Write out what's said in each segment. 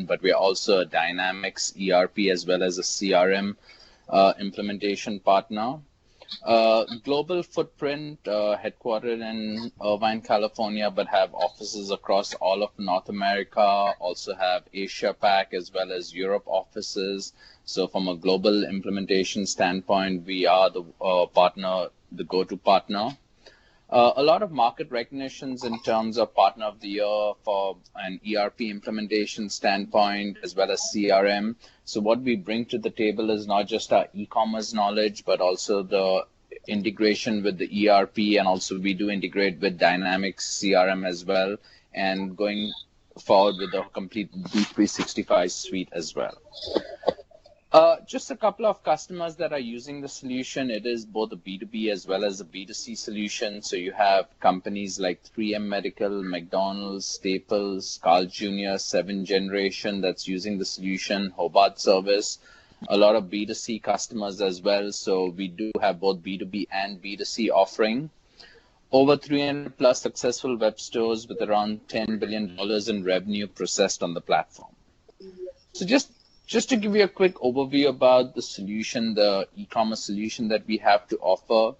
but we're also a Dynamics ERP as well as a CRM implementation partner. Global footprint, headquartered in Irvine, California, but have offices across all of North America, also have Asia Pac as well as Europe offices. So from a global implementation standpoint, we are the the go-to partner. A lot of market recognitions in terms of Partner of the Year for an ERP implementation standpoint, as well as CRM. So what we bring to the table is not just our e-commerce knowledge, but also the integration with the ERP, and also we do integrate with Dynamics CRM as well, and going forward with the complete D365 suite as well. Just a couple of customers that are using the solution. It is both a B2B as well as a B2C solution. So you have companies like 3M Medical, McDonald's, Staples, Carl Jr., 7th Generation that's using the solution, Hobart Service, a lot of B2C customers as well. So we do have both B2B and B2C offering. Over 300 plus successful web stores with around $10 billion in revenue processed on the platform. So just to give you a quick overview about the solution, the e-commerce solution that we have to offer.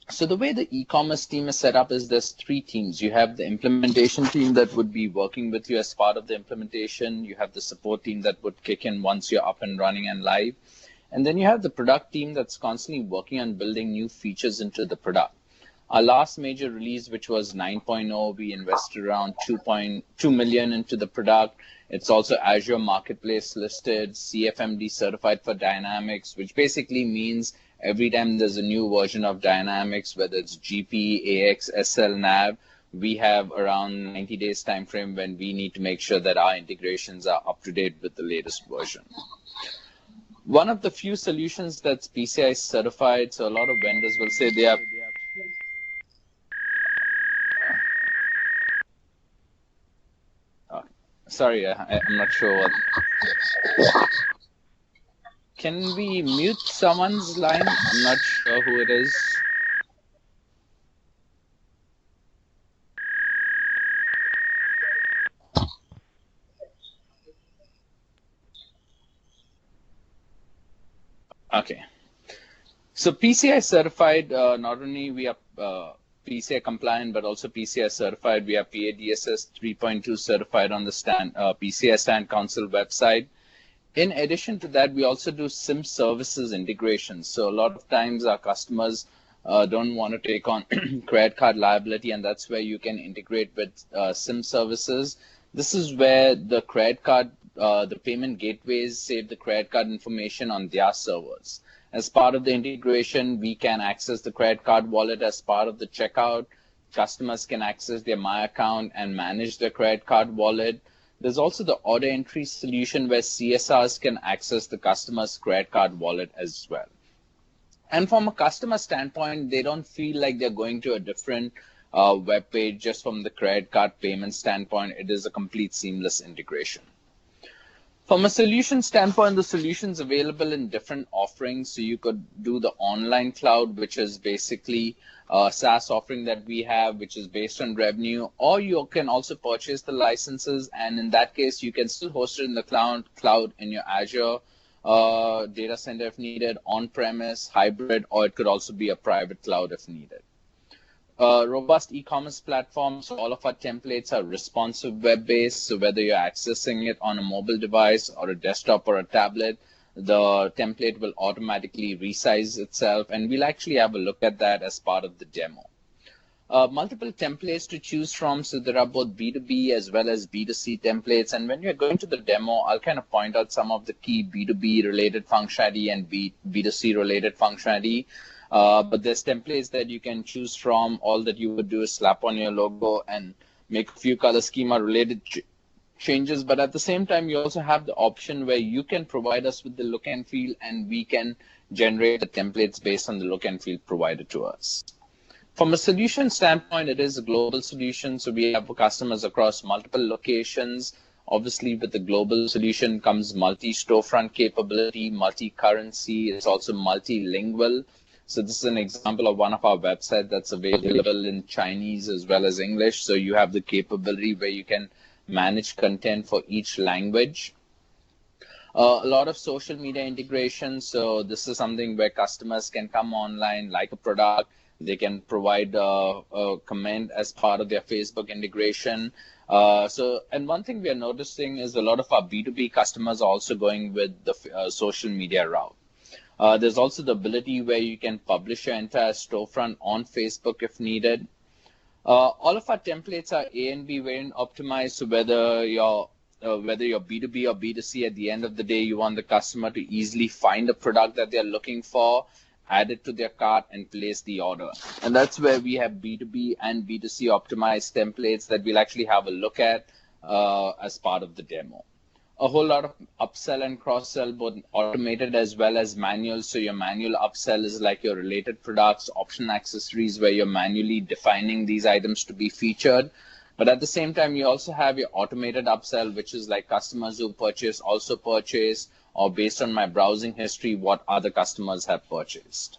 So the way the e-commerce team is set up is there's 3 teams. You have the implementation team that would be working with you as part of the implementation. You have the support team that would kick in once you're up and running and live. And then you have the product team that's constantly working on building new features into the product. Our last major release, which was 9.0, we invested around $2.2 million into the product. It's also Azure Marketplace listed, CFMD certified for Dynamics, which basically means every time there's a new version of Dynamics, whether it's GP, AX, SL, NAV, we have around 90 days time frame when we need to make sure that our integrations are up to date with the latest version. One of the few solutions that's PCI certified, so a lot of vendors will say they are sorry, I'm not sure what. Can we mute someone's line? I'm not sure who it is. Okay. So PCI certified, not only we are PCI compliant, but also PCI certified. We are PADSS 3.2 certified on the PCI Stand Council website. In addition to that, we also do SIM services integration. So a lot of times our customers don't want to take on credit card liability, and that's where you can integrate with SIM services. This is where the credit card, the payment gateways save the credit card information on their servers. As part of the integration, we can access the credit card wallet as part of the checkout. Customers can access their My Account and manage their credit card wallet. There's also the order entry solution where CSRs can access the customer's credit card wallet as well. And from a customer standpoint, they don't feel like they're going to a different web page just from the credit card payment standpoint. It is a complete seamless integration. From a solution standpoint, the solution's available in different offerings. So you could do the online cloud, which is basically a SaaS offering that we have, which is based on revenue, or you can also purchase the licenses. And in that case, you can still host it in the cloud in your Azure data center if needed, on-premise, hybrid, or it could also be a private cloud if needed. Robust e-commerce platform, so all of our templates are responsive web-based, so whether you're accessing it on a mobile device or a desktop or a tablet, the template will automatically resize itself, and we'll actually have a look at that as part of the demo. Multiple templates to choose from, so there are both B2B as well as B2C templates, and when you're going to the demo, I'll kind of point out some of the key B2B related functionality and B2C related functionality. But there's templates that you can choose from. All that you would do is slap on your logo and make a few color schema related changes. But at the same time, you also have the option where you can provide us with the look and feel, and we can generate the templates based on the look and feel provided to us. From a solution standpoint, it is a global solution. So we have customers across multiple locations. Obviously, with the global solution comes multi-storefront capability, multi-currency. It's also multilingual. So this is an example of one of our websites that's available in Chinese as well as English. So you have the capability where you can manage content for each language. A lot of social media integration. So this is something where customers can come online, like a product. They can provide a comment as part of their Facebook integration. And one thing we are noticing is a lot of our B2B customers are also going with the social media route. There's also the ability where you can publish your entire storefront on Facebook if needed. All of our templates are A and B variant optimized, so whether you're B2B or B2C, at the end of the day, you want the customer to easily find the product that they're looking for, add it to their cart, and place the order. And that's where we have B2B and B2C optimized templates that we'll actually have a look at as part of the demo. A whole lot of upsell and cross-sell, both automated as well as manual. So your manual upsell is like your related products, option accessories, where you're manually defining these items to be featured. But at the same time, you also have your automated upsell, which is like customers who purchase also purchase, or based on my browsing history, what other customers have purchased.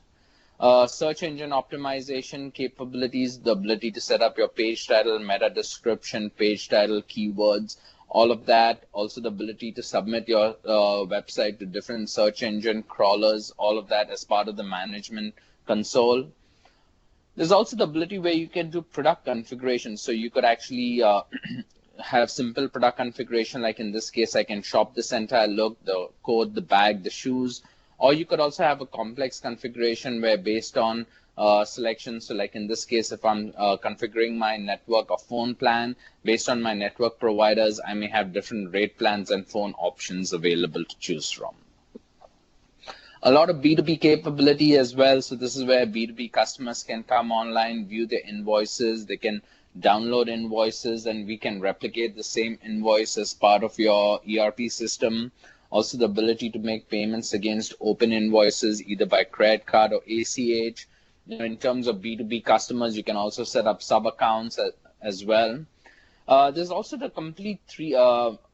Search engine optimization capabilities, the ability to set up your page title, meta description, page title, keywords, all of that. Also the ability to submit your website to different search engine crawlers, all of that as part of the management console. There's also the ability where you can do product configuration. So you could actually have simple product configuration, like in this case, I can shop this entire look, the coat, the bag, the shoes, or you could also have a complex configuration where based on selection. So like in this case, if I'm configuring my network or phone plan, based on my network providers, I may have different rate plans and phone options available to choose from. A lot of B2B capability as well. So this is where B2B customers can come online, view their invoices, they can download invoices, and we can replicate the same invoice as part of your ERP system. Also the ability to make payments against open invoices, either by credit card or ACH. In terms of B2B customers, you can also set up sub-accounts as well. There's also the complete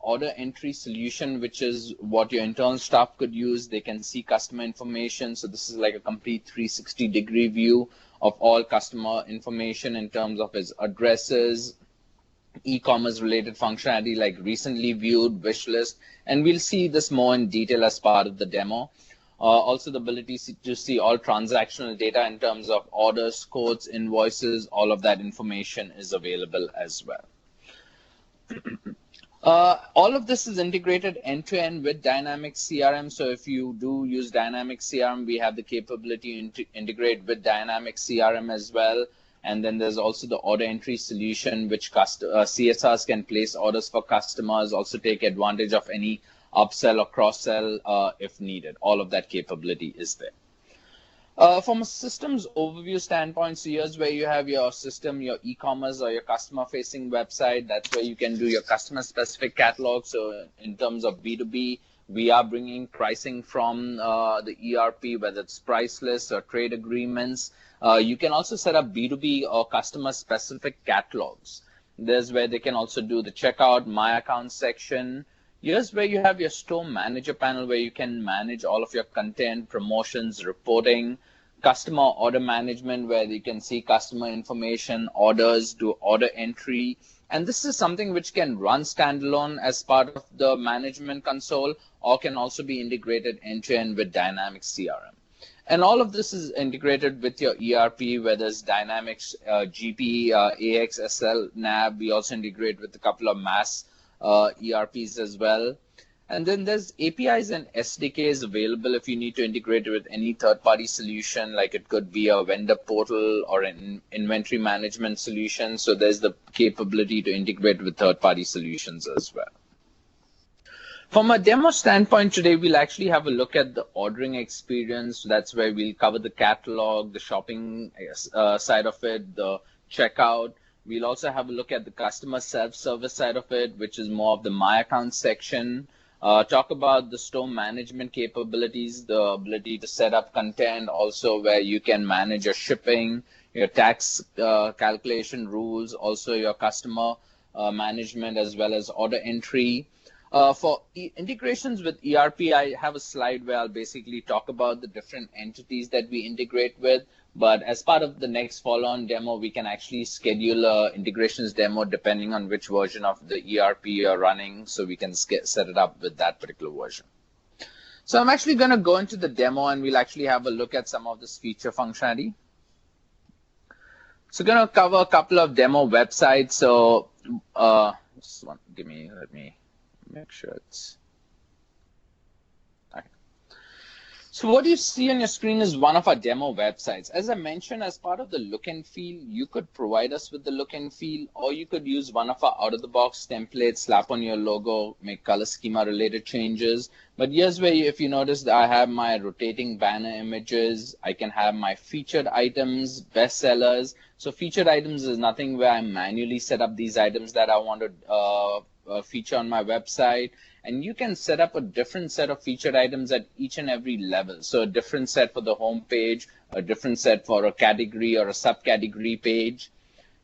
order entry solution, which is what your internal staff could use. They can see customer information. So this is like a complete 360-degree view of all customer information in terms of his addresses, e-commerce related functionality like recently viewed, wish list, and we'll see this more in detail as part of the demo. Also the ability to see all transactional data in terms of orders, codes, invoices, all of that information is available as well. All of this is integrated end-to-end with Dynamics CRM. So if you do use Dynamics CRM, we have the capability to integrate with Dynamics CRM as well. And then there's also the order entry solution, which CSRs can place orders for customers, also take advantage of any upsell or cross-sell if needed. All of that capability is there. From a systems overview standpoint, so here's where you have your system, your e-commerce or your customer-facing website. That's where you can do your customer-specific catalog. So in terms of B2B, we are bringing pricing from the ERP, whether it's price lists or trade agreements. You can also set up B2B or customer-specific catalogs. There's where they can also do the checkout, my account section. Here's where you have your store manager panel, where you can manage all of your content, promotions, reporting, customer order management, where you can see customer information, orders, do order entry. And this is something which can run standalone as part of the management console, or can also be integrated end-to-end with Dynamics CRM. And all of this is integrated with your ERP, whether it's Dynamics, GP, AX, SL, NAV. We also integrate with a couple of mass ERPs as well. And then there's APIs and SDKs available if you need to integrate it with any third-party solution, like it could be a vendor portal or an inventory management solution. So there's the capability to integrate with third-party solutions as well. From a demo standpoint today, we'll actually have a look at the ordering experience. That's where we'll cover the catalog, the shopping side of it, the checkout. We'll also have a look at the customer self-service side of it, which is more of the My Account section. Talk about the store management capabilities, the ability to set up content, also where you can manage your shipping, your tax calculation rules, also your customer management, as well as order entry. For integrations with ERP, I have a slide where I'll basically talk about the different entities that we integrate with. But as part of the next follow-on demo, we can actually schedule a integrations demo depending on which version of the ERP you're running, so we can set it up with that particular version. So I'm actually going to go into the demo and we'll actually have a look at some of this feature functionality. So going to cover a couple of demo websites. So let me make sure it's okay. So what you see on your screen is one of our demo websites. As I mentioned, as part of the look and feel, you could provide us with the look and feel, or you could use one of our out-of-the-box templates, slap on your logo, make color schema related changes. But here's where, if you notice, that I have my rotating banner images. I can have my featured items, bestsellers. So featured items is nothing where I manually set up these items that I want to feature on my website. And you can set up a different set of featured items at each and every level. So a different set for the home page, a different set for a category or a subcategory page.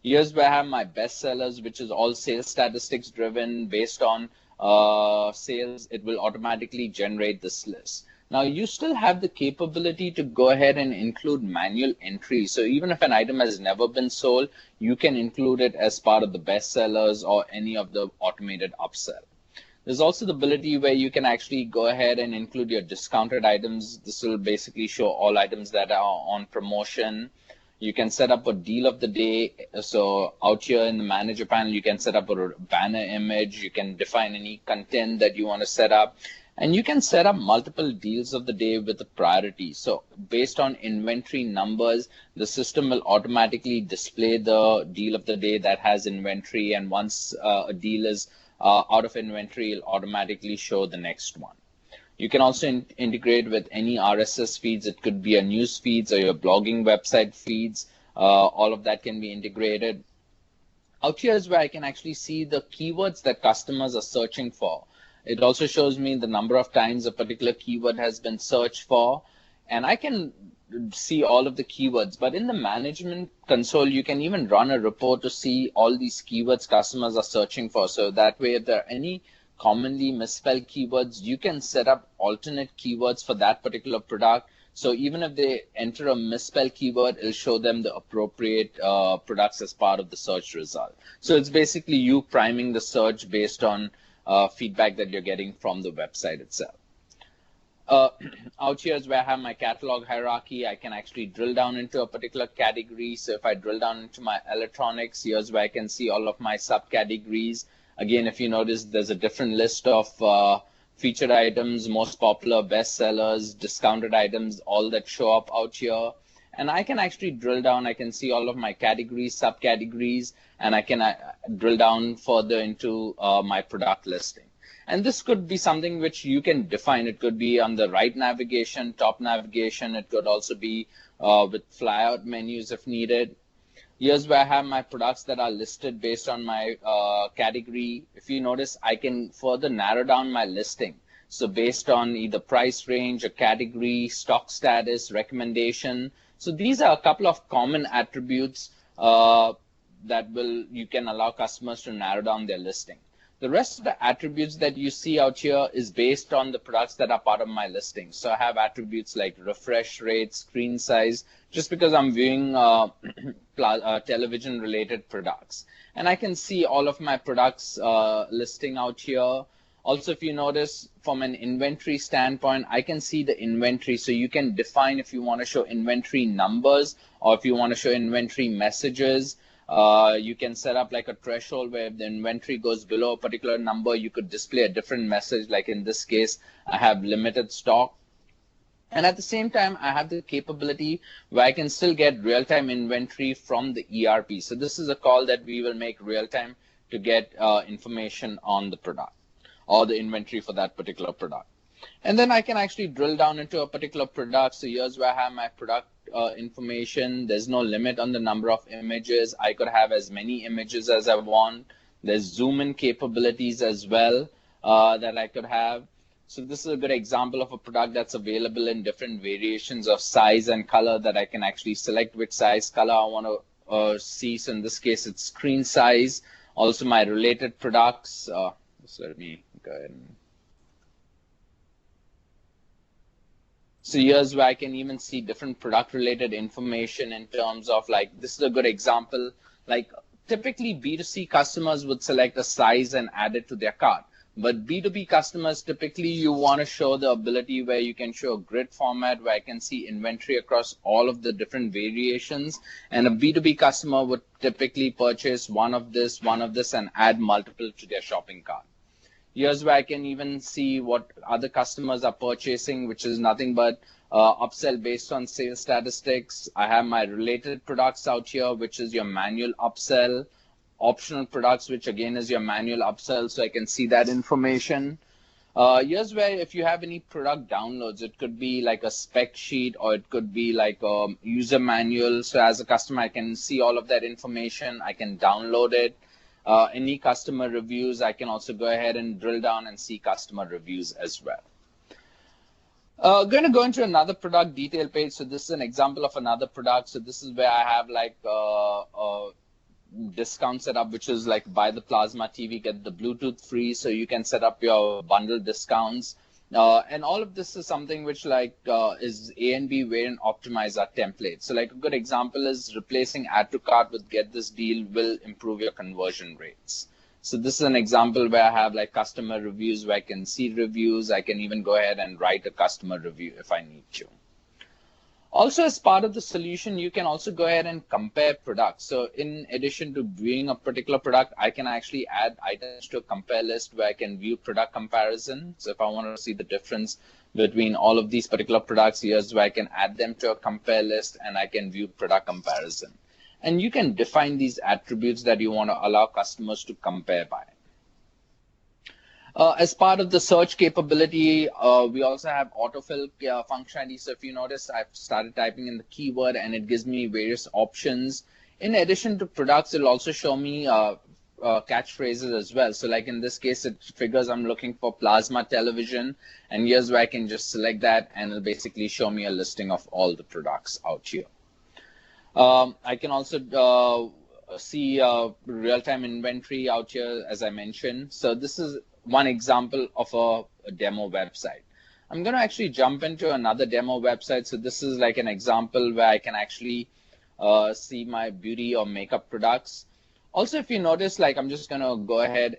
Here's where I have my bestsellers, which is all sales statistics driven based on sales. It will automatically generate this list. Now you still have the capability to go ahead and include manual entry. So even if an item has never been sold, you can include it as part of the bestsellers or any of the automated upsell. There's also the ability where you can actually go ahead and include your discounted items. This will basically show all items that are on promotion. You can set up a deal of the day. So out here in the manager panel, you can set up a banner image. You can define any content that you want to set up. And you can set up multiple deals of the day with a priority. So based on inventory numbers, the system will automatically display the deal of the day that has inventory. And once a deal is out of inventory, it'll automatically show the next one. You can also integrate with any RSS feeds. It could be a news feeds or your blogging website feeds. All of that can be integrated. Out here is where I can actually see the keywords that customers are searching for. It also shows me the number of times a particular keyword has been searched for. And I can see all of the keywords, but in the management console, you can even run a report to see all these keywords customers are searching for. So that way, if there are any commonly misspelled keywords, you can set up alternate keywords for that particular product. So even if they enter a misspelled keyword, it'll show them the appropriate products as part of the search result. So it's basically you priming the search based on feedback that you're getting from the website itself. Out here is where I have my catalog hierarchy. I can actually drill down into a particular category. So if I drill down into my electronics, here's where I can see all of my subcategories. Again, if you notice, there's a different list of featured items, most popular, bestsellers, discounted items, all that show up out here. And I can actually drill down. I can see all of my categories, subcategories, and I can drill down further into my product listing. And this could be something which you can define. It could be on the right navigation, top navigation. It could also be with flyout menus if needed. Here's where I have my products that are listed based on my category. If you notice, I can further narrow down my listing. So based on either price range, a category, stock status, recommendation. So these are a couple of common attributes that you can allow customers to narrow down their listing. The rest of the attributes that you see out here is based on the products that are part of my listing. So I have attributes like refresh rate, screen size, just because I'm viewing television related products. And I can see all of my products listing out here. Also, if you notice from an inventory standpoint, I can see the inventory. So you can define if you want to show inventory numbers or if you want to show inventory messages. You can set up like a threshold where if the inventory goes below a particular number, you could display a different message. Like in this case, I have limited stock. And at the same time, I have the capability where I can still get real-time inventory from the ERP. So this is a call that we will make real-time to get information on the product or the inventory for that particular product. And then I can actually drill down into a particular product. So here's where I have my product information. There's no limit on the number of images. I could have as many images as I want. There's zoom in capabilities as well that I could have. So this is a good example of a product that's available in different variations of size and color that I can actually select which size color I want to see. So in this case, it's screen size. Also my related products. So let me go ahead and So here's where I can even see different product related information in terms of like, this is a good example. Like typically B2C customers would select a size and add it to their cart. But B2B customers, typically you want to show the ability where you can show a grid format where I can see inventory across all of the different variations. And a B2B customer would typically purchase one of this, and add multiple to their shopping cart. Here's where I can even see what other customers are purchasing, which is nothing but upsell based on sales statistics. I have my related products out here, which is your manual upsell, optional products, which again is your manual upsell, so I can see that information. Here's where if you have any product downloads, it could be like a spec sheet or it could be like a user manual. So as a customer, I can see all of that information. I can download it. Any customer reviews, I can also go ahead and drill down and see customer reviews as well. Going to go into another product detail page. So this is an example of another product. So this is where I have like discount setup, which is like buy the plasma TV, get the Bluetooth free. So you can set up your bundle discounts. And all of this is something which like is A and B variant optimize our template. So like a good example is replacing add to cart with get this deal will improve your conversion rates. So this is an example where I have like customer reviews where I can see reviews. I can even go ahead and write a customer review if I need to. Also, as part of the solution, you can also go ahead and compare products. So in addition to viewing a particular product, I can actually add items to a compare list where I can view product comparison. So if I want to see the difference between all of these particular products, here's where I can add them to a compare list and I can view product comparison. And you can define these attributes that you want to allow customers to compare by. As part of the search capability, we also have autofill functionality. So if you notice, I've started typing in the keyword and it gives me various options. In addition to products, it'll also show me catchphrases as well. So like in this case, it figures I'm looking for plasma television. And here's where I can just select that and it'll basically show me a listing of all the products out here. I can also see real-time inventory out here, as I mentioned. So this is one example of a demo website. I'm going to actually jump into another demo website. So this is like an example where I can actually see my beauty or makeup products. Also, if you notice, like I'm just going to go ahead.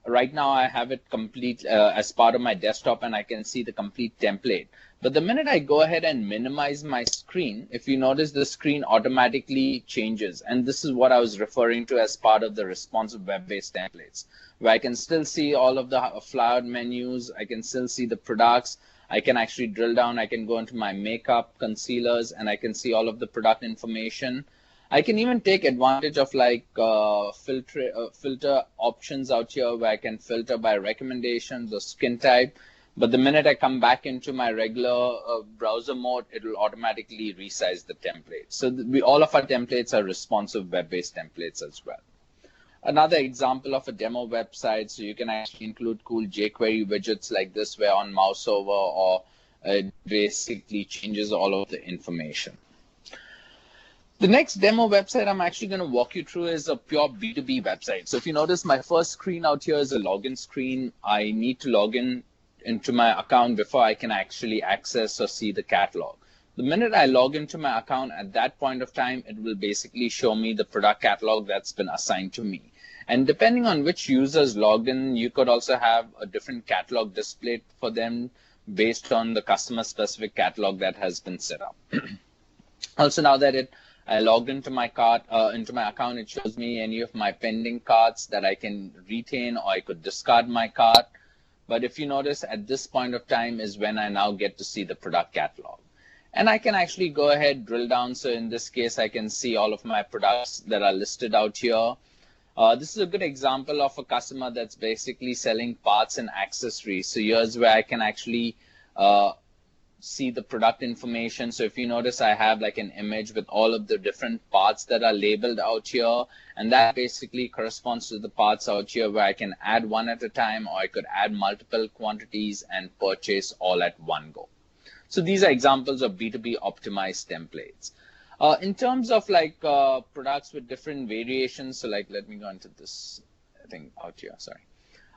Right now, I have it complete as part of my desktop and I can see the complete template. But the minute I go ahead and minimize my screen, if you notice, the screen automatically changes. And this is what I was referring to as part of the responsive web-based templates, where I can still see all of the flowered menus. I can still see the products. I can actually drill down. I can go into my makeup, concealers, and I can see all of the product information. I can even take advantage of like filter options out here where I can filter by recommendations or skin type. But the minute I come back into my regular browser mode, it will automatically resize the template. So all of our templates are responsive web-based templates as well. Another example of a demo website, so you can actually include cool jQuery widgets like this where on mouse over or it basically changes all of the information. The next demo website I'm actually going to walk you through is a pure B2B website. So if you notice, my first screen out here is a login screen. I need to log into my account before I can actually access or see the catalog. The minute I log into my account, at that point of time, it will basically show me the product catalog that's been assigned to me. And depending on which users logged in, you could also have a different catalog displayed for them based on the customer specific catalog that has been set up. Also, now that I logged into my cart, into my account, it shows me any of my pending carts that I can retain or I could discard my cart. But if you notice, at this point of time is when I now get to see the product catalog. And I can actually go ahead, drill down. So in this case, I can see all of my products that are listed out here. This is a good example of a customer that's basically selling parts and accessories. So here's where I can actually see the product information. So if you notice, I have like an image with all of the different parts that are labeled out here. And that basically corresponds to the parts out here where I can add one at a time, or I could add multiple quantities and purchase all at one go. So these are examples of B2B optimized templates. In terms of like products with different variations, so like let me go into this thing out here, sorry.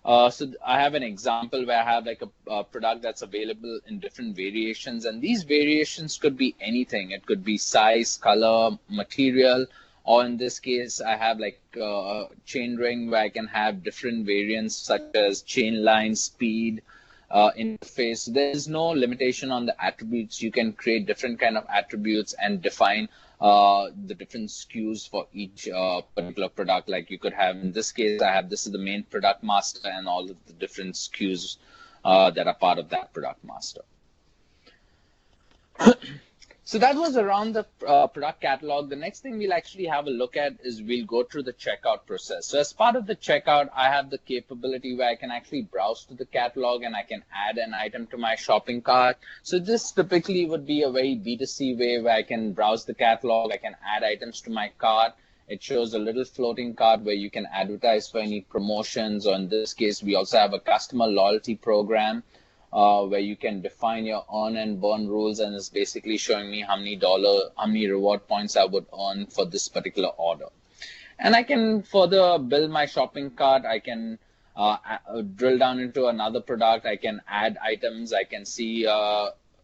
So I have an example where I have like a product that's available in different variations, and these variations could be anything. It could be size, color, material, or in this case, I have like a chain ring where I can have different variants such as chain line, speed, interface. There's no limitation on the attributes. You can create different kind of attributes and define the different SKUs for each particular product. Like you could have, in this case, this is the main product master and all of the different SKUs that are part of that product master. So that was around the product catalog. The next thing we'll actually have a look at is we'll go through the checkout process. So as part of the checkout, I have the capability where I can actually browse to the catalog and I can add an item to my shopping cart. So this typically would be a very B2C way where I can browse the catalog, I can add items to my cart. It shows a little floating cart where you can advertise for any promotions, or in this case, we also have a customer loyalty program where you can define your earn and burn rules, and it's basically showing me how many reward points I would earn for this particular order. And I can further build my shopping cart. I can drill down into another product. I can add items. I can see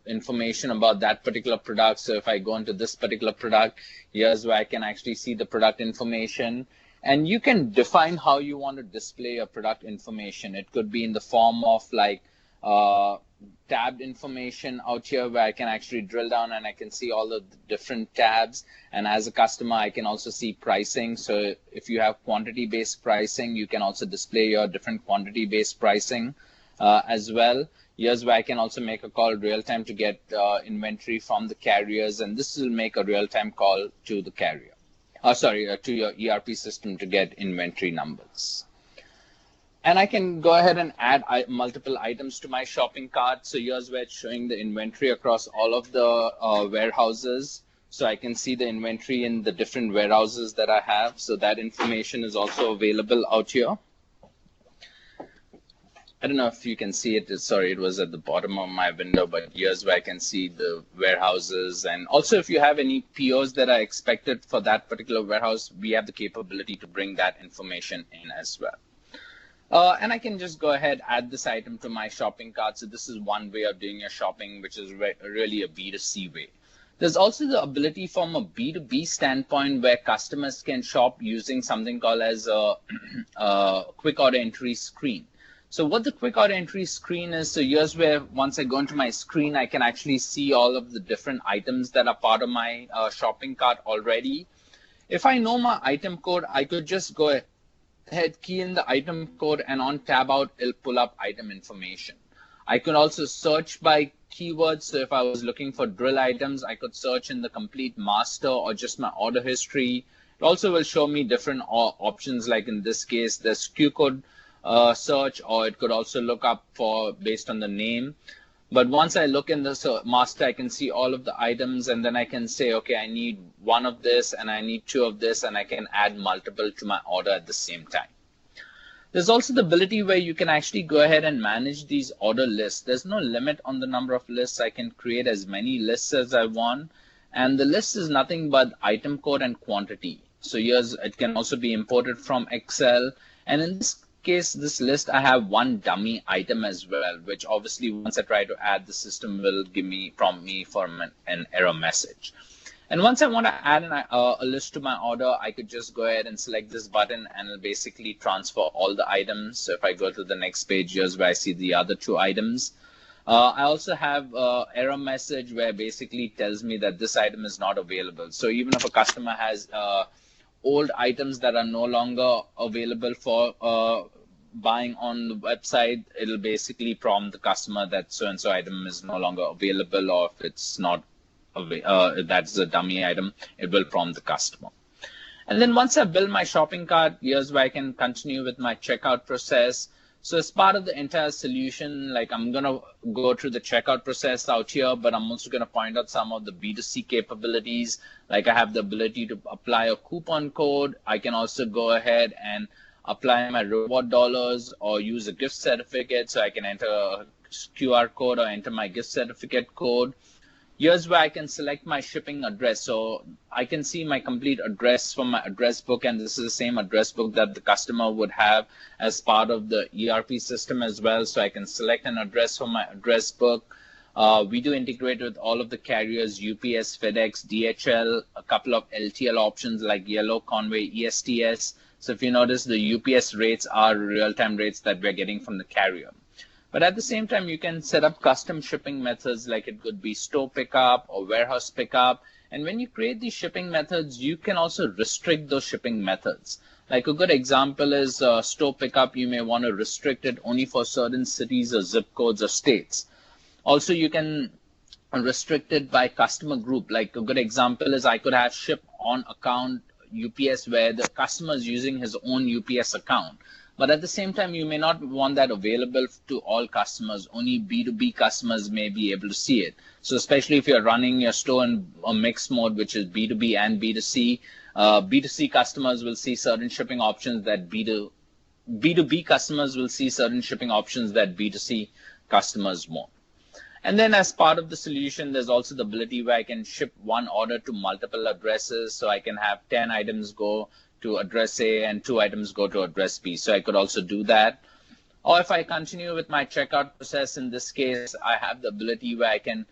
information about that particular product. So if I go into this particular product, here's where I can actually see the product information. And you can define how you want to display your product information. It could be in the form of like tabbed information out here where I can actually drill down and I can see all the different tabs. And as a customer, I can also see pricing. So if you have quantity-based pricing, you can also display your different quantity-based pricing as well. Here's where I can also make a call real-time to get inventory from the carriers, and this will make a real-time call to the carrier. To your ERP system to get inventory numbers. And I can go ahead and add multiple items to my shopping cart. So here's where it's showing the inventory across all of the warehouses. So I can see the inventory in the different warehouses that I have. So that information is also available out here. I don't know if you can see it. Sorry, it was at the bottom of my window, but here's where I can see the warehouses. And also, if you have any POs that are expected for that particular warehouse, we have the capability to bring that information in as well. And I can just go ahead, add this item to my shopping cart. So this is one way of doing your shopping, which is really a B2C way. There's also the ability from a B2B standpoint where customers can shop using something called as a quick order entry screen. So what the quick order entry screen is, so here's where once I go into my screen, I can actually see all of the different items that are part of my shopping cart already. If I know my item code, I could just go ahead, key in the item code, and on tab out, it'll pull up item information. I could also search by keywords. So if I was looking for drill items, I could search in the complete master or just my order history. It also will show me different options, like in this case, the SKU code search, or it could also look up for based on the name. But once I look in the master, I can see all of the items, and then I can say, okay, I need one of this and I need two of this, and I can add multiple to my order at the same time. There's also the ability where you can actually go ahead and manage these order lists. There's no limit on the number of lists. I can create as many lists as I want, and the list is nothing but item code and quantity. So here's, it can also be imported from Excel, and in this case, this list, I have one dummy item as well, which obviously once I try to add, the system will prompt me for an error message. And once I want to add a list to my order, I could just go ahead and select this button and it'll basically transfer all the items. So if I go to the next page, here's where I see the other two items. I also have an error message where basically tells me that this item is not available. So even if a customer has old items that are no longer available for buying on the website, it'll basically prompt the customer that so-and-so item is no longer available, or if it's not, that's a dummy item, it will prompt the customer. And then once I build my shopping cart, here's where I can continue with my checkout process. So as part of the entire solution, like I'm going to go through the checkout process out here, but I'm also going to point out some of the B2C capabilities. Like I have the ability to apply a coupon code. I can also go ahead and apply my reward dollars or use a gift certificate. So I can enter a QR code or enter my gift certificate code. Here's where I can select my shipping address. So I can see my complete address from my address book, and this is the same address book that the customer would have as part of the ERP system as well. So I can select an address from my address book. We do integrate with all of the carriers, UPS, FedEx, DHL, a couple of LTL options like Yellow, Conway, ESTS. So if you notice, the UPS rates are real-time rates that we're getting from the carrier. But at the same time, you can set up custom shipping methods, like it could be store pickup or warehouse pickup. And when you create these shipping methods, you can also restrict those shipping methods. Like a good example is store pickup. You may want to restrict it only for certain cities or zip codes or states. Also, you can restrict it by customer group. Like a good example is I could have ship on account UPS where the customer is using his own UPS account. But at the same time, you may not want that available to all customers. Only B2B customers may be able to see it. So especially if you're running your store in a mixed mode, which is B2B and B2C, B2C customers will see certain shipping options that B2B customers will see certain shipping options that B2C customers won't. And then as part of the solution, there's also the ability where I can ship one order to multiple addresses. So I can have 10 items go to address A and 2 items go to address B. So I could also do that. Or if I continue with my checkout process, in this case, I have the ability where I can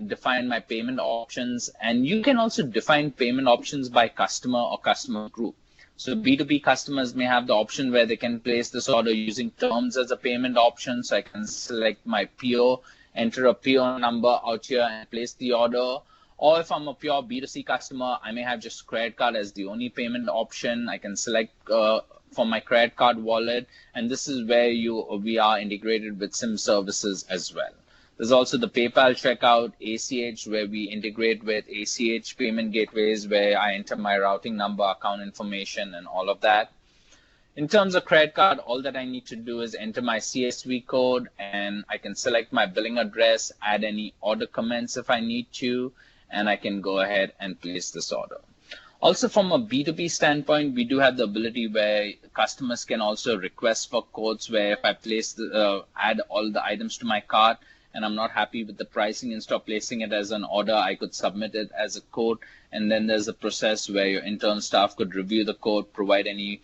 define my payment options. And you can also define payment options by customer or customer group. So B2B customers may have the option where they can place this order using terms as a payment option. So I can select my PO, enter a PO number out here and place the order. Or if I'm a pure B2C customer, I may have just credit card as the only payment option. I can select for my credit card wallet. And this is where we are integrated with SIM services as well. There's also the PayPal checkout, ACH, where we integrate with ACH payment gateways, where I enter my routing number, account information, and all of that. In terms of credit card, all that I need to do is enter my CSV code, and I can select my billing address, add any order comments if I need to, and I can go ahead and place this order. Also, from a B2B standpoint, we do have the ability where customers can also request for quotes, where if I place add all the items to my cart and I'm not happy with the pricing, instead of placing it as an order, I could submit it as a quote. And then there's a process where your intern staff could review the quote, provide any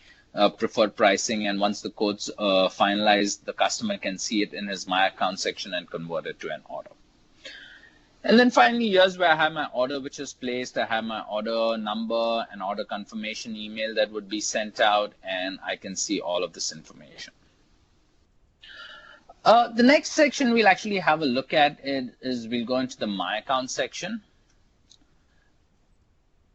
preferred pricing, and once the quote's finalized, the customer can see it in his My Account section and convert it to an order. And then finally, here's where I have my order which is placed. I have my order number and order confirmation email that would be sent out, and I can see all of this information. The next section we'll actually have a look at is we'll go into the My Account section.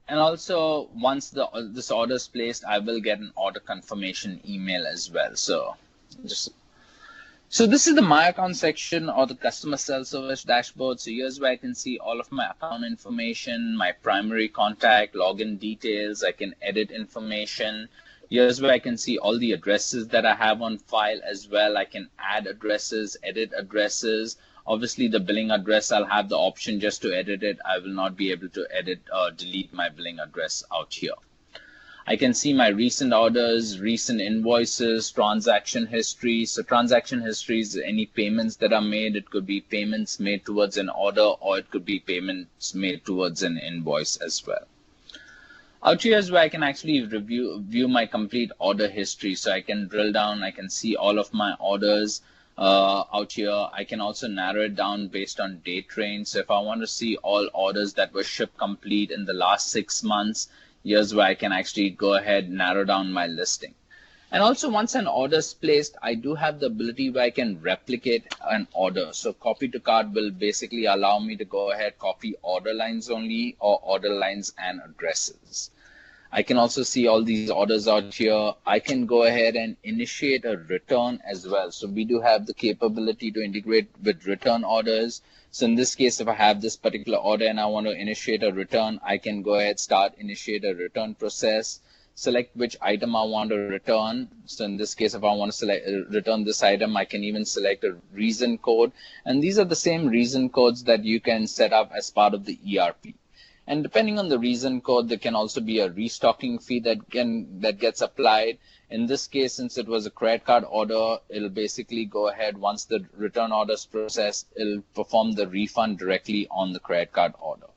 And also, once this order is placed, I will get an order confirmation email as well. So this is the My Account section or the customer self-service dashboard. So here's where I can see all of my account information, my primary contact, login details. I can edit information. Here's where I can see all the addresses that I have on file as well. I can add addresses, edit addresses. Obviously, the billing address, I'll have the option just to edit it. I will not be able to edit or delete my billing address out here. I can see my recent orders, recent invoices, transaction history. So transaction history is any payments that are made. It could be payments made towards an order, or it could be payments made towards an invoice as well. Out here is where I can actually view my complete order history. So I can drill down, I can see all of my orders out here. I can also narrow it down based on date range. So if I want to see all orders that were shipped complete in the last 6 months, here's where I can actually go ahead and narrow down my listing. And also, once an order is placed, I do have the ability where I can replicate an order. So copy to cart will basically allow me to go ahead, copy order lines only, or order lines and addresses. I can also see all these orders out here. I can go ahead and initiate a return as well. So we do have the capability to integrate with return orders. So in this case, if I have this particular order and I want to initiate a return, I can go ahead, initiate a return process, select which item I want to return. So in this case, if I want to return this item, I can even select a reason code. And these are the same reason codes that you can set up as part of the ERP. And depending on the reason code, there can also be a restocking fee that gets applied. In this case, since it was a credit card order, it'll basically go ahead once the return order is processed, it'll perform the refund directly on the credit card order.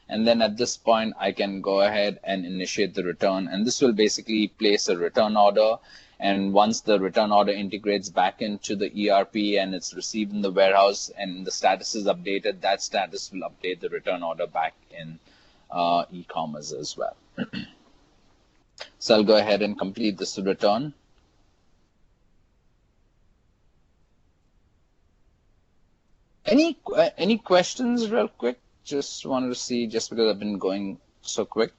And then at this point, I can go ahead and initiate the return. And this will basically place a return order. And once the return order integrates back into the ERP and it's received in the warehouse and the status is updated, that status will update the return order back in e-commerce as well. So I'll go ahead and complete this return. Any questions real quick? Just wanted to see, just because I've been going so quick.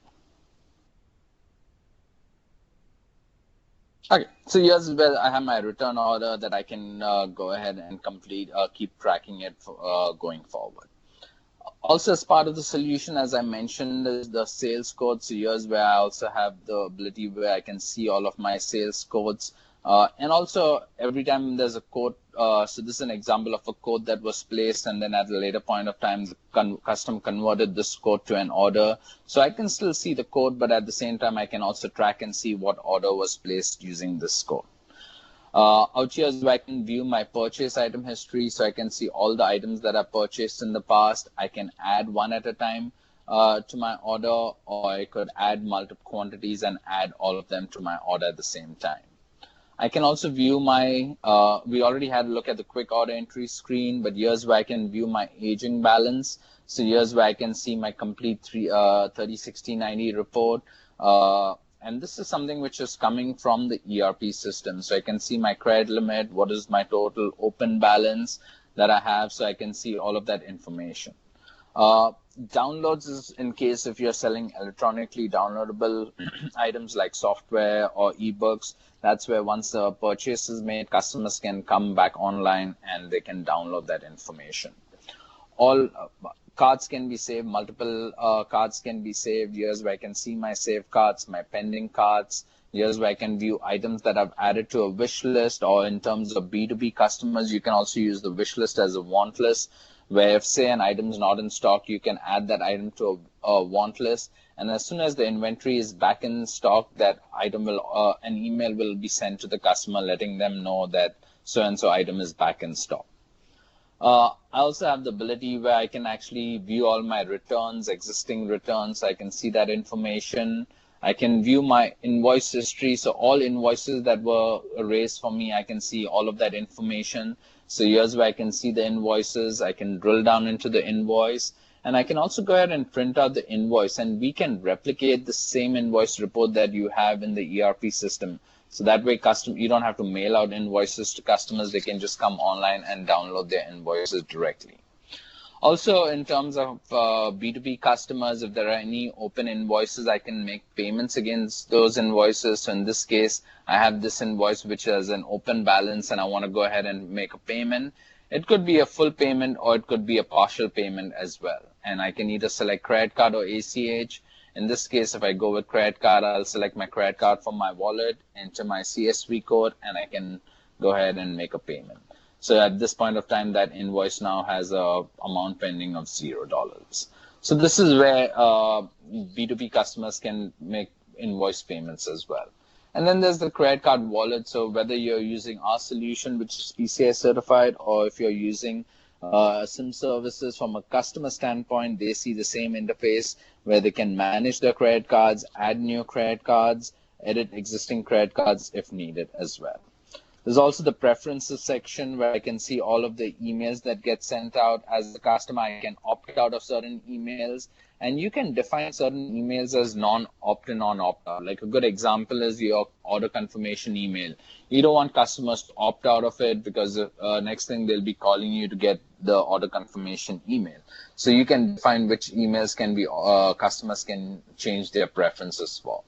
Okay, so here's where I have my return order that I can go ahead and complete, keep tracking it going forward. Also, as part of the solution, as I mentioned, is the sales code. So here's where I also have the ability where I can see all of my sales codes. And also, every time there's a code, so this is an example of a code that was placed, and then at a later point of time, the custom converted this code to an order. So I can still see the code, but at the same time, I can also track and see what order was placed using this code. Out here, so I can view my purchase item history, so I can see all the items that I purchased in the past. I can add one at a time to my order, or I could add multiple quantities and add all of them to my order at the same time. I can also view my, we already had a look at the quick order entry screen, but here's where I can view my aging balance. So here's where I can see my complete 30/60/90 report. And this is something which is coming from the ERP system. So I can see my credit limit, what is my total open balance that I have, so I can see all of that information. Downloads is in case if you're selling electronically downloadable items like software or ebooks. That's where once the purchase is made, customers can come back online and they can download that information. All cards can be saved, multiple cards can be saved. Here's where I can see my saved cards, my pending cards. Here's where I can view items that I've added to a wish list, or in terms of B2B customers, you can also use the wish list as a want list, where if say an item is not in stock, you can add that item to a want list. And as soon as the inventory is back in stock, that item will, an email will be sent to the customer letting them know that so-and-so item is back in stock. I also have the ability where I can actually view all my returns, existing returns. I can see that information. I can view my invoice history. So all invoices that were raised for me, I can see all of that information. So here's where I can see the invoices. I can drill down into the invoice. And I can also go ahead and print out the invoice, and we can replicate the same invoice report that you have in the ERP system. So that way you don't have to mail out invoices to customers. They can just come online and download their invoices directly. Also, in terms of B2B customers, if there are any open invoices, I can make payments against those invoices. So in this case, I have this invoice which has an open balance, and I want to go ahead and make a payment. It could be a full payment, or it could be a partial payment as well. And I can either select credit card or ACH. In this case, if I go with credit card, I'll select my credit card from my wallet, enter my CSV code, and I can go ahead and make a payment. So at this point of time, that invoice now has a amount pending of $0. So this is where B2B customers can make invoice payments as well. And then there's the credit card wallet. So whether you're using our solution, which is PCI certified, or if you're using SIM services from a customer standpoint, they see the same interface where they can manage their credit cards, add new credit cards, edit existing credit cards if needed as well. There's also the preferences section where I can see all of the emails that get sent out. As a customer, I can opt out of certain emails, and you can define certain emails as non-opt-in, non-opt-out. Like a good example is your order confirmation email. You don't want customers to opt out of it because next thing they'll be calling you to get the order confirmation email. So you can define which emails can be customers can change their preferences for.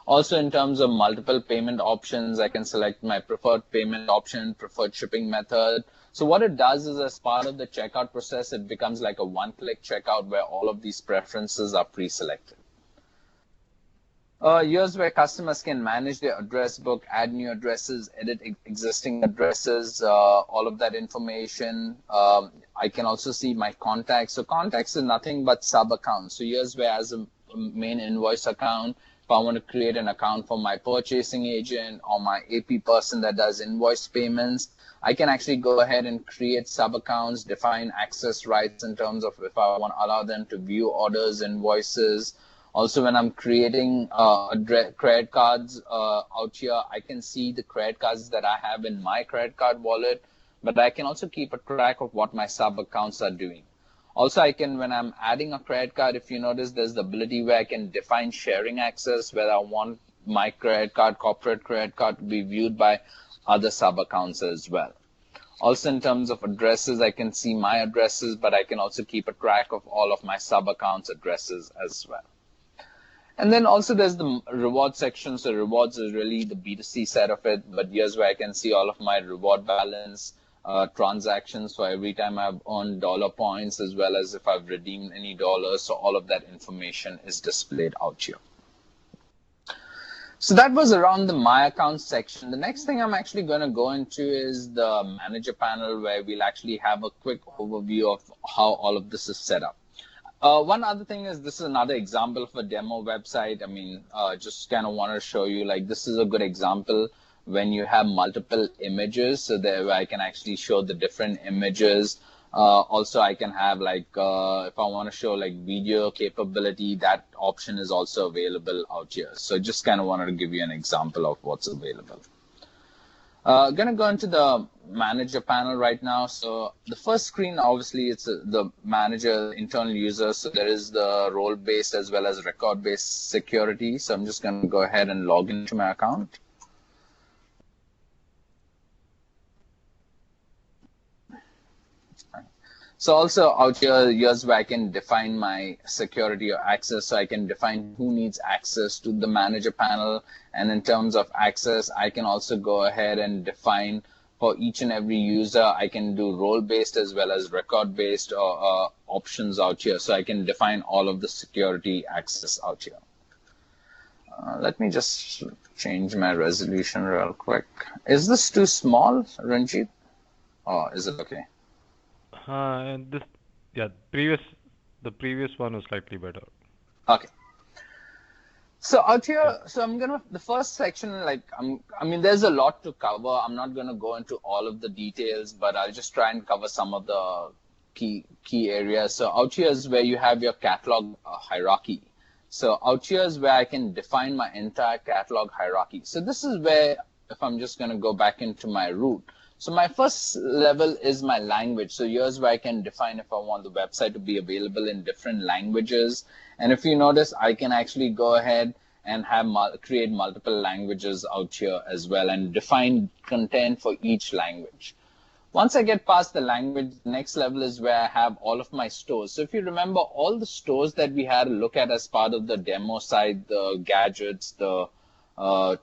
Also, in terms of multiple payment options, I can select my preferred payment option, preferred shipping method. So what it does is, as part of the checkout process, it becomes like a one-click checkout where all of these preferences are pre-selected. Here's where customers can manage their address book, add new addresses, edit existing addresses, all of that information. I can also see my contacts. So contacts is nothing but sub accounts. So here's where, as a main invoice account, if I want to create an account for my purchasing agent or my AP person that does invoice payments, I can actually go ahead and create sub accounts, define access rights in terms of if I want to allow them to view orders, invoices. Also, when I'm creating credit cards out here, I can see the credit cards that I have in my credit card wallet, but I can also keep a track of what my sub accounts are doing. Also, I can, when I'm adding a credit card, if you notice, there's the ability where I can define sharing access, where I want my credit card, corporate credit card, to be viewed by other sub accounts as well. Also, in terms of addresses, I can see my addresses, but I can also keep a track of all of my sub accounts addresses as well. And then also there's the reward section. So rewards is really the B2C side of it, but here's where I can see all of my reward balance, transactions for every time I've earned dollar points, as well as if I've redeemed any dollars. So all of that information is displayed out here. So that was around the My Account section. The next thing I'm actually going to go into is the Manager panel, where we'll actually have a quick overview of how all of this is set up. One other thing is, this is another example of a demo website. I mean, just kind of want to show you, like, this is a good example when you have multiple images. So there I can actually show the different images. Also, I can have, like, if I want to show like video capability, that option is also available out here. So just kind of wanted to give you an example of what's available. Gonna go into the manager panel right now. So the first screen, obviously, it's the manager internal user. So there is the role-based as well as record-based security. So I'm just gonna go ahead and log into my account. So also out here, here's where I can define my security or access. So I can define who needs access to the manager panel. And in terms of access, I can also go ahead and define for each and every user. I can do role-based as well as record-based options out here. So I can define all of the security access out here. Let me just change my resolution real quick. Is this too small, Ranjit? Or is it okay? And this, yeah, the previous one was slightly better. Okay. So out here, so the first section, like, I mean, there's a lot to cover. I'm not gonna go into all of the details, but I'll just try and cover some of the key areas. So out here is where you have your catalog hierarchy. So out here is where I can define my entire catalog hierarchy. So this is where, if I'm just gonna go back into my root. So my first level is my language. So here's where I can define if I want the website to be available in different languages. And if you notice, I can actually go ahead and create multiple languages out here as well and define content for each language. Once I get past the language, the next level is where I have all of my stores. So if you remember, all the stores that we had to look at as part of the demo side, the gadgets, the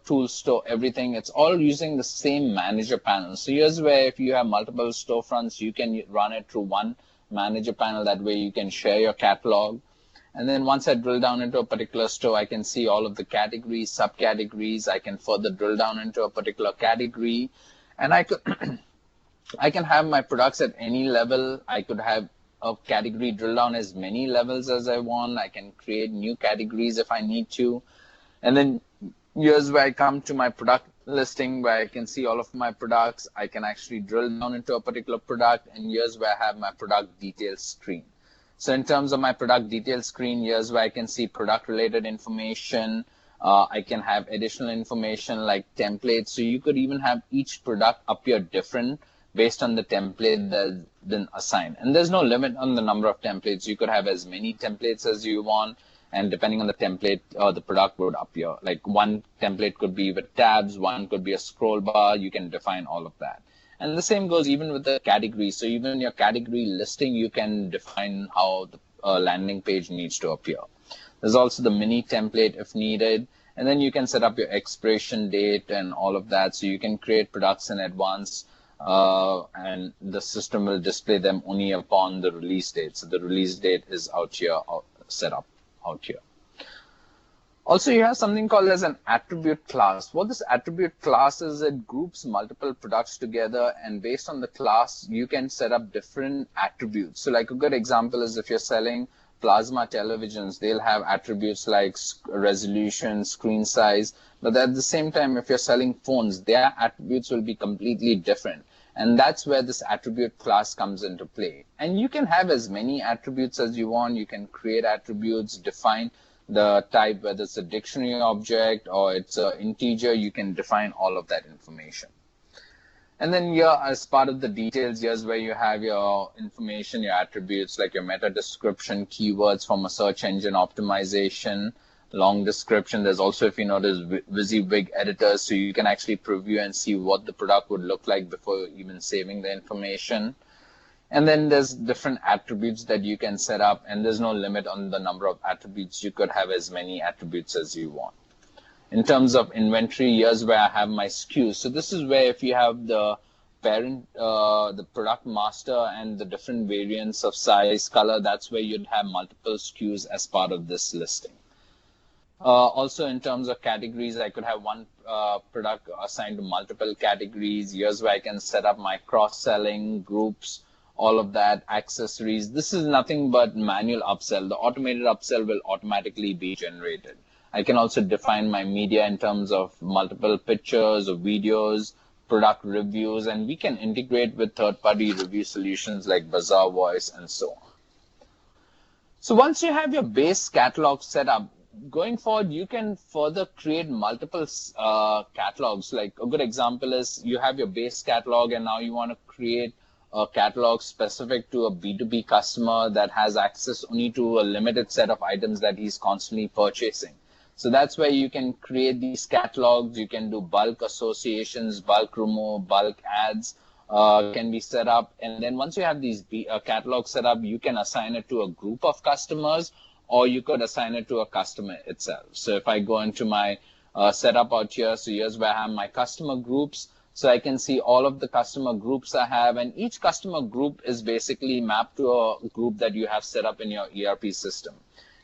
tool store, everything, it's all using the same manager panel. So here's where if you have multiple storefronts, you can run it through one manager panel. That way you can share your catalog. And then once I drill down into a particular store, I can see all of the categories, subcategories. I can further drill down into a particular category, and I could I can have my products at any level. I could have a category drill down as many levels as I want. I can create new categories if I need to. And then here's where I come to my product listing, where I can see all of my products. I can actually drill down into a particular product, and here's where I have my product details screen. So in terms of my product details screen, here's where I can see product related information. I can have additional information like templates. So you could even have each product appear different based on the template that's been assigned. And there's no limit on the number of templates. You could have as many templates as you want. And depending on the template, the product would appear. Like one template could be with tabs, one could be a scroll bar. You can define all of that. And the same goes even with the category. So even your category listing, you can define how the landing page needs to appear. There's also the mini template if needed. And then you can set up your expiration date and all of that. So you can create products in advance, and the system will display them only upon the release date. So the release date is out here, set up out here. Also, you have something called as an attribute class. What this attribute class is, it groups multiple products together, and based on the class, you can set up different attributes. So like a good example is if you're selling plasma televisions, they'll have attributes like resolution, screen size, but at the same time, if you're selling phones, their attributes will be completely different. And that's where this attribute class comes into play. And you can have as many attributes as you want. You can create attributes, define the type, whether it's a dictionary object or it's an integer, you can define all of that information. And then here, as part of the details, here's where you have your information, your attributes, like your meta description, keywords from a search engine optimization, long description. There's also, if you notice, WYSIWYG editors, so you can actually preview and see what the product would look like before even saving the information. And then there's different attributes that you can set up, and there's no limit on the number of attributes. You could have as many attributes as you want. In terms of inventory, here's where I have my SKUs. So this is where if you have the parent, the product master and the different variants of size, color, that's where you'd have multiple SKUs as part of this listing. Also, in terms of categories, I could have one product assigned to multiple categories. Here's where I can set up my cross-selling groups, all of that, accessories. This is nothing but manual upsell. The automated upsell will automatically be generated. I can also define my media in terms of multiple pictures or videos, product reviews, and we can integrate with third-party review solutions like Bazaar Voice and so on. So once you have your base catalog set up, going forward, you can further create multiple catalogs. Like a good example is you have your base catalog, and now you want to create a catalog specific to a B2B customer that has access only to a limited set of items that he's constantly purchasing. So that's where you can create these catalogs. You can do bulk associations, bulk remove, bulk ads can be set up. And then once you have these catalogs set up, you can assign it to a group of customers, or you could assign it to a customer itself. So if I go into my setup out here, so here's where I have my customer groups. So I can see all of the customer groups I have, and each customer group is basically mapped to a group that you have set up in your ERP system.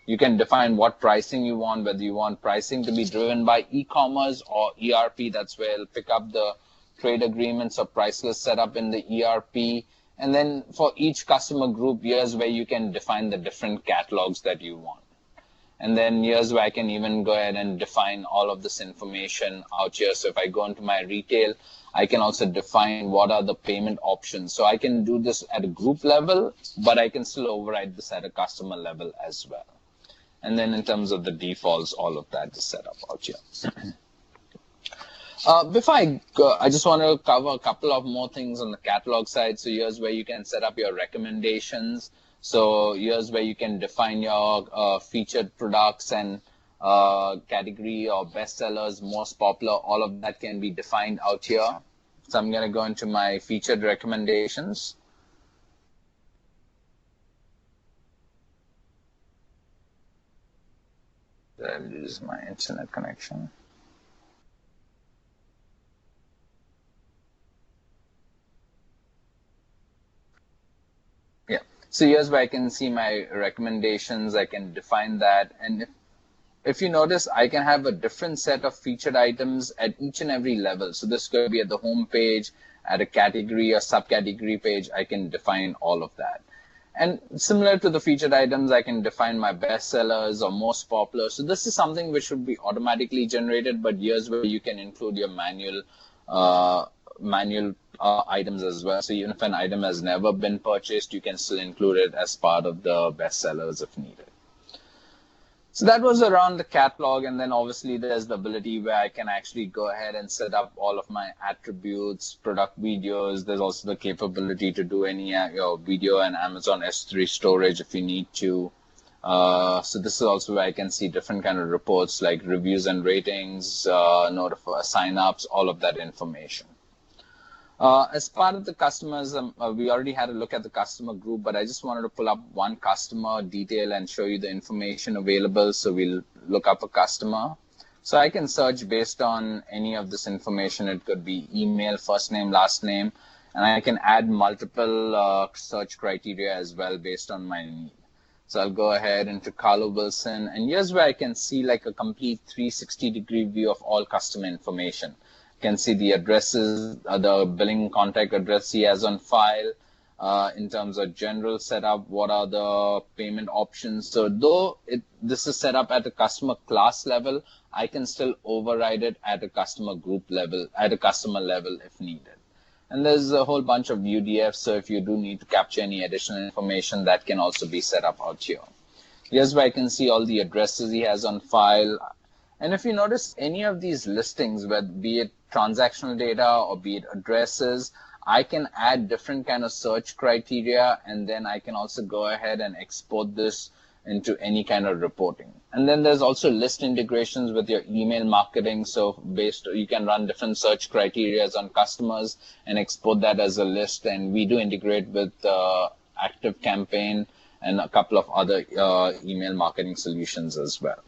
You can define what pricing you want, whether you want pricing to be driven by e-commerce or ERP. That's where it'll pick up the trade agreements or price list set up in the ERP. And then for each customer group, here's where you can define the different catalogs that you want. And then here's where I can even go ahead and define all of this information out here. So if I go into my retail, I can also define what are the payment options. So I can do this at a group level, but I can still override this at a customer level as well. And then in terms of the defaults, all of that is set up out here. Before I go, I just want to cover a couple of more things on the catalog side. So here's where you can set up your recommendations. So here's where you can define your featured products and category or bestsellers, most popular. All of that can be defined out here. So I'm going to go into my featured recommendations. I'll lose my internet connection. Yeah, so here's where I can see my recommendations. I can define that, and if you notice, I can have a different set of featured items at each and every level. So this could be at the home page, at a category or subcategory page. I can define all of that. And similar to the featured items, I can define my bestsellers or most popular. So this is something which would be automatically generated, but here's where you can include your manual items as well. So even if an item has never been purchased, you can still include it as part of the bestsellers if needed. So that was around the catalog, and then obviously there's the ability where I can actually go ahead and set up all of my attributes, product videos. There's also the capability to do any video and Amazon S3 storage if you need to. So this is also where I can see different kind of reports like reviews and ratings, notify signups, all of that information. As part of the customers, we already had a look at the customer group, but I just wanted to pull up one customer detail and show you the information available. So we'll look up a customer. So I can search based on any of this information. It could be email, first name, last name, and I can add multiple search criteria as well based on my need. So I'll go ahead into Carlo Wilson, and here's where I can see like a complete 360-degree view of all customer information. You can see the addresses, the billing contact address he has on file, in terms of general setup, what are the payment options. So though this is set up at a customer class level, I can still override it at a customer group level, at a customer level if needed. And there's a whole bunch of UDFs, so if you do need to capture any additional information, that can also be set up out here. Here's where I can see all the addresses he has on file. And if you notice any of these listings, whether be it transactional data or be it addresses, I can add different kind of search criteria, and then I can also go ahead and export this into any kind of reporting. And then there's also list integrations with your email marketing. So you can run different search criteria on customers and export that as a list. And we do integrate with ActiveCampaign and a couple of other email marketing solutions as well.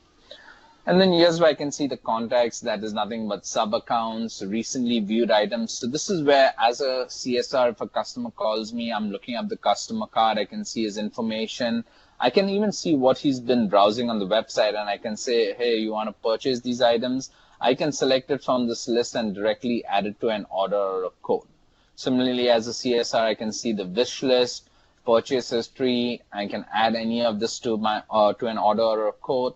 And then here's where I can see the contacts. That is nothing but sub accounts, recently viewed items. So this is where, as a CSR, if a customer calls me, I'm looking up the customer card. I can see his information. I can even see what he's been browsing on the website, and I can say, hey, you want to purchase these items? I can select it from this list and directly add it to an order or a code. Similarly, as a CSR, I can see the wish list, purchase history. I can add any of this to my to an order or a code.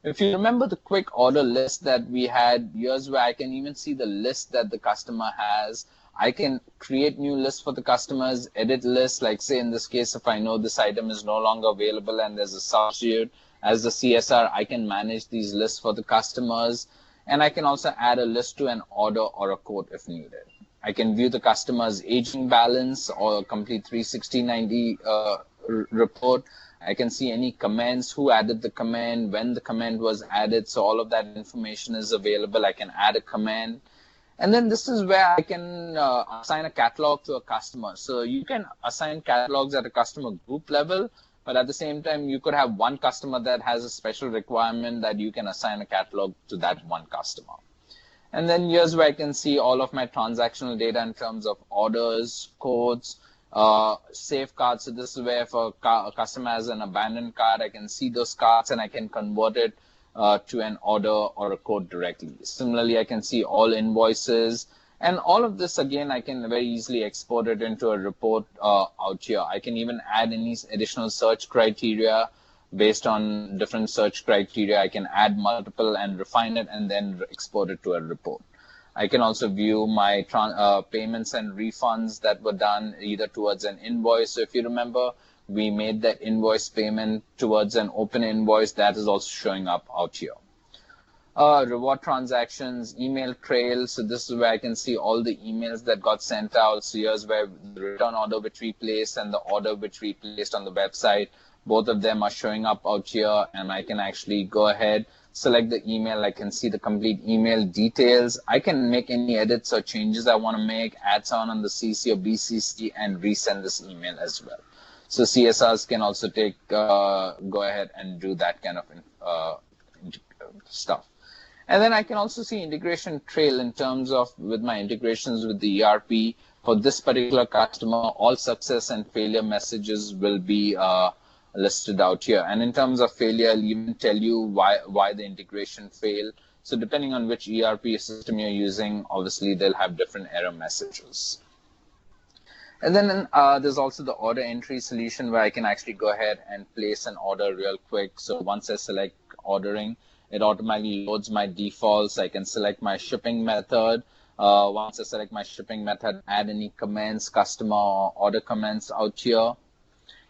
If you remember the quick order list that we had, here's where I can even see the list that the customer has. I can create new lists for the customers, edit lists, like say in this case, if I know this item is no longer available and there's a substitute, as the CSR, I can manage these lists for the customers. And I can also add a list to an order or a quote if needed. I can view the customer's aging balance or complete 360-90 report. I can see any comments, who added the comment, when the comment was added. So all of that information is available. I can add a comment. And then this is where I can assign a catalog to a customer. So you can assign catalogs at a customer group level, but at the same time, you could have one customer that has a special requirement that you can assign a catalog to that one customer. And then here's where I can see all of my transactional data in terms of orders, codes, safeguards. So this is where if a customer has an abandoned cart, I can see those carts and I can convert it to an order or a code directly. Similarly, I can see all invoices, and all of this again I can very easily export it into a report out here. I can even add any additional search criteria based on different search criteria. I can add multiple and refine it and then export it to a report. I can also view my payments and refunds that were done either towards an invoice. So if you remember, we made the invoice payment towards an open invoice. That is also showing up out here. Reward transactions, email trail. So this is where I can see all the emails that got sent out. So here's where the return order which we placed and the order which we placed on the website, both of them are showing up out here, and I can actually go ahead, select the email. I can see the complete email details. I can make any edits or changes I want to make, add someone on the CC or BCC, and resend this email as well. So CSRs can also go ahead and do that kind of stuff. And then I can also see integration trail in terms of with my integrations with the ERP. For this particular customer, all success and failure messages will be listed out here. And in terms of failure, I'll even tell you why the integration failed. So depending on which ERP system you're using, obviously they'll have different error messages. And then there's also the order entry solution where I can actually go ahead and place an order real quick. So once I select ordering, it automatically loads my defaults. I can select my shipping method. Once I select my shipping method, add any comments, customer or order comments out here.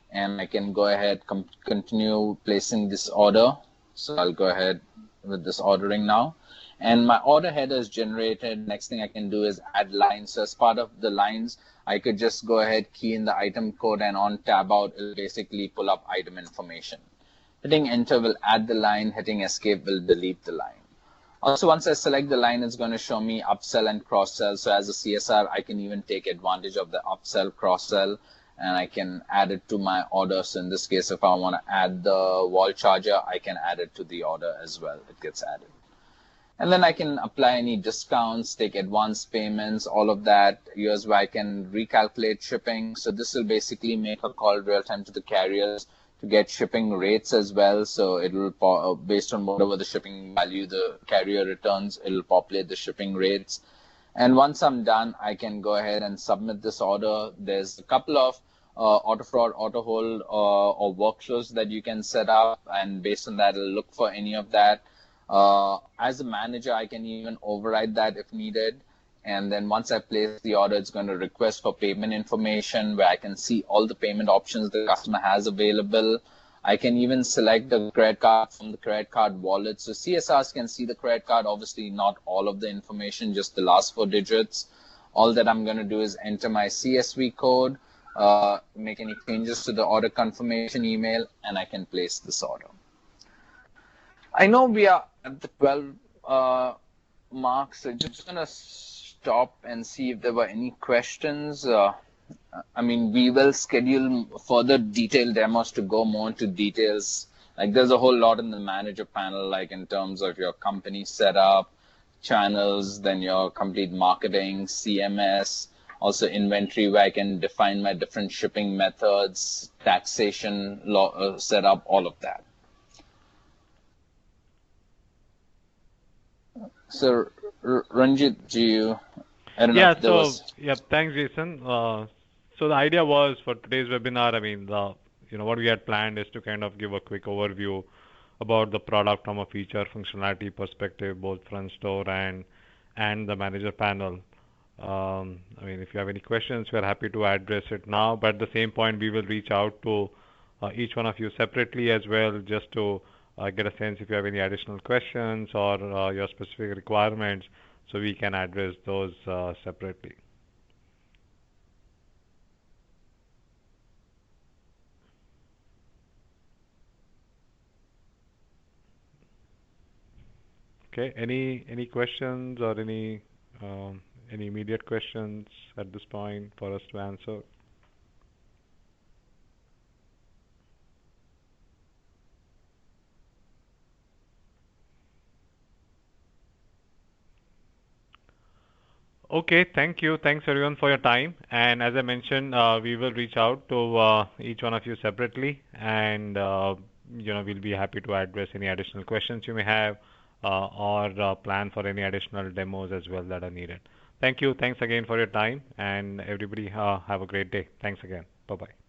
And I can go ahead, continue placing this order. So I'll go ahead with this ordering now. And my order header is generated. Next thing I can do is add lines. So as part of the lines, I could just go ahead, key in the item code, and on tab out, it'll basically pull up item information. Hitting enter will add the line, hitting escape will delete the line. Also, once I select the line, it's going to show me upsell and cross-sell. So as a CSR, I can even take advantage of the upsell, cross-sell, and I can add it to my order. So in this case, if I want to add the wall charger, I can add it to the order as well. It gets added. And then I can apply any discounts, take advance payments, all of that. Here's where I can recalculate shipping. So this will basically make a call real time to the carriers to get shipping rates as well. So it'll, based on whatever the shipping value the carrier returns, it'll populate the shipping rates. And once I'm done, I can go ahead and submit this order. There's a couple of auto fraud, auto hold, or workflows that you can set up, and based on that, it'll look for any of that. As a manager, I can even override that if needed. And then once I place the order, it's going to request for payment information where I can see all the payment options the customer has available. I can even select the credit card from the credit card wallet. So CSRs can see the credit card, obviously not all of the information, just the last 4 digits. All that I'm going to do is enter my CSV code, make any changes to the order confirmation email, and I can place this order. I know we are at the 12 mark, so just going to stop and see if there were any questions. I mean, we will schedule further detailed demos to go more into details. Like there's a whole lot in the manager panel, like in terms of your company setup, channels, then your complete marketing, CMS, also inventory where I can define my different shipping methods, taxation setup, all of that. So Ranjit, I don't know if there was... Yeah, thanks, Jason. So the idea was for today's webinar, I mean, what we had planned is to kind of give a quick overview about the product from a feature functionality perspective, both front store and the manager panel. I mean, if you have any questions, we're happy to address it now. But at the same point, we will reach out to each one of you separately as well, just to get a sense if you have any additional questions or your specific requirements, so we can address those separately. Okay. Any questions or any immediate questions at this point for us to answer? Okay, thank you. Thanks everyone for your time. And as I mentioned, we will reach out to each one of you separately, and we'll be happy to address any additional questions you may have, or plan for any additional demos as well that are needed. Thank you. Thanks again for your time, and everybody have a great day. Thanks again. Bye bye.